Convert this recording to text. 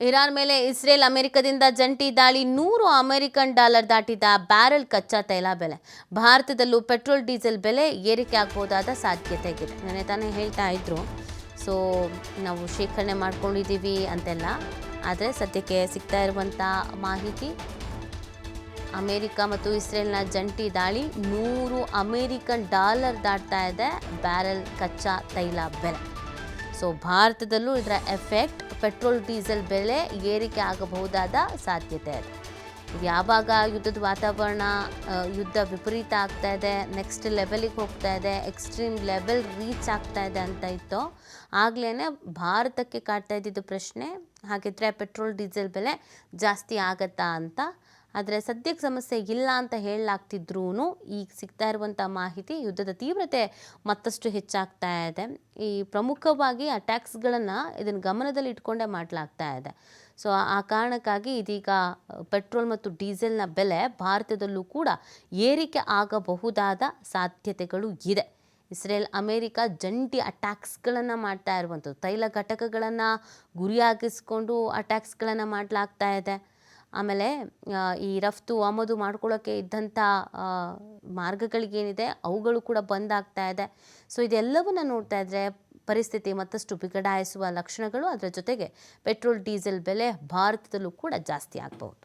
Iran ಮೇಲೆ Israel ಅಮೆರಿಕದಿಂದ ಜಂಟಿ ದಾಳಿ, $100 ದಾಟಿದ ಬ್ಯಾರೆಲ್ ಕಚ್ಚಾ ತೈಲ ಬೆಲೆ. ಭಾರತದಲ್ಲೂ ಪೆಟ್ರೋಲ್ ಡೀಸೆಲ್ ಬೆಲೆ ಏರಿಕೆ ಆಗಬಹುದಾದ ಸಾಧ್ಯತೆ ಇದೆ. ನೆನೆ ತಾನೇ ಹೇಳ್ತಾ ಇದ್ರು, ಸೊ ನಾವು ಶೇಖರಣೆ ಮಾಡ್ಕೊಂಡಿದ್ದೀವಿ ಅಂತೆಲ್ಲ. ಆದರೆ ಸದ್ಯಕ್ಕೆ ಸಿಗ್ತಾ ಇರುವಂಥ ಮಾಹಿತಿ, ಅಮೆರಿಕ ಮತ್ತು ಇಸ್ರೇಲ್ನ ಜಂಟಿ ದಾಳಿ, $100 ದಾಟ್ತಾ ಇದೆ ಬ್ಯಾರೆಲ್ ಕಚ್ಚಾ ತೈಲ ಬೆಲೆ. ಸೊ ಭಾರತದಲ್ಲೂ ಇದರ ಎಫೆಕ್ಟ್, ಪೆಟ್ರೋಲ್ ಡೀಸೆಲ್ ಬೆಲೆ ಏರಿಕೆ ಆಗಬಹುದಾದ ಸಾಧ್ಯತೆ ಇದೆ. ಯಾವಾಗ ಯುದ್ಧದ ವಾತಾವರಣ, ಯುದ್ಧ ವಿಪರೀತ ಆಗ್ತಾ ಇದೆ, ನೆಕ್ಸ್ಟ್ ಲೆವೆಲಿಗೆ ಹೋಗ್ತಾ ಇದೆ, ಎಕ್ಸ್ಟ್ರೀಮ್ ಲೆವೆಲ್ ರೀಚ್ ಆಗ್ತಾ ಇದೆ ಅಂತ ಇತ್ತೋ ಆಗಲೇ ಭಾರತಕ್ಕೆ ಕಾಡ್ತಾ ಇದ್ದಿದ್ದು ಪ್ರಶ್ನೆ, ಹಾಗಿದ್ರೆ ಪೆಟ್ರೋಲ್ ಡೀಸೆಲ್ ಬೆಲೆ ಜಾಸ್ತಿ ಆಗತ್ತಾ ಅಂತ. ಆದರೆ ಸದ್ಯಕ್ಕೆ ಸಮಸ್ಯೆ ಇಲ್ಲ ಅಂತ ಹೇಳಲಾಗ್ತಿದ್ರೂ ಈಗ ಸಿಗ್ತಾ ಇರುವಂಥ ಮಾಹಿತಿ, ಯುದ್ಧದ ತೀವ್ರತೆ ಮತ್ತಷ್ಟು ಹೆಚ್ಚಾಗ್ತಾ ಇದೆ. ಈ ಪ್ರಮುಖವಾಗಿ ಆ ಟ್ಯಾಕ್ಸ್ಗಳನ್ನು ಇದನ್ನು ಗಮನದಲ್ಲಿ ಇಟ್ಕೊಂಡೇ ಮಾಡಲಾಗ್ತಾ ಇದೆ. ಸೊ ಆ ಕಾರಣಕ್ಕಾಗಿ ಇದೀಗ ಪೆಟ್ರೋಲ್ ಮತ್ತು ಡೀಸೆಲ್ನ ಬೆಲೆ ಭಾರತದಲ್ಲೂ ಕೂಡ ಏರಿಕೆ ಆಗಬಹುದಾದ ಸಾಧ್ಯತೆಗಳು ಇದೆ. ಇಸ್ರೇಲ್ ಅಮೆರಿಕ ಜಂಟಿ ಅಟ್ಯಾಕ್ಸ್ಗಳನ್ನು ಮಾಡ್ತಾ ಇರುವಂಥದ್ದು, ತೈಲ ಘಟಕಗಳನ್ನು ಗುರಿಯಾಗಿಸ್ಕೊಂಡು ಅಟ್ಯಾಕ್ಸ್ಗಳನ್ನು ಮಾಡಲಾಗ್ತಾ ಇದೆ. ಆಮೇಲೆ ಈ ರಫ್ತು ಆಮದು ಮಾಡ್ಕೊಳ್ಳೋಕ್ಕೆ ಇದ್ದಂಥ ಮಾರ್ಗಗಳಿಗೇನಿದೆ ಅವುಗಳು ಕೂಡ ಬಂದಾಗ್ತಾ ಇದೆ. ಸೊ ಇದೆಲ್ಲವನ್ನು ನೋಡ್ತಾ ಇದ್ದರೆ ಪರಿಸ್ಥಿತಿ ಮತ್ತಷ್ಟು ಬಿಗಡಾಯಿಸುವ ಲಕ್ಷಣಗಳು, ಅದರ ಜೊತೆಗೆ ಪೆಟ್ರೋಲ್ ಡೀಸೆಲ್ ಬೆಲೆ ಭಾರತದಲ್ಲೂ ಕೂಡ ಜಾಸ್ತಿ ಆಗ್ಬೋದು.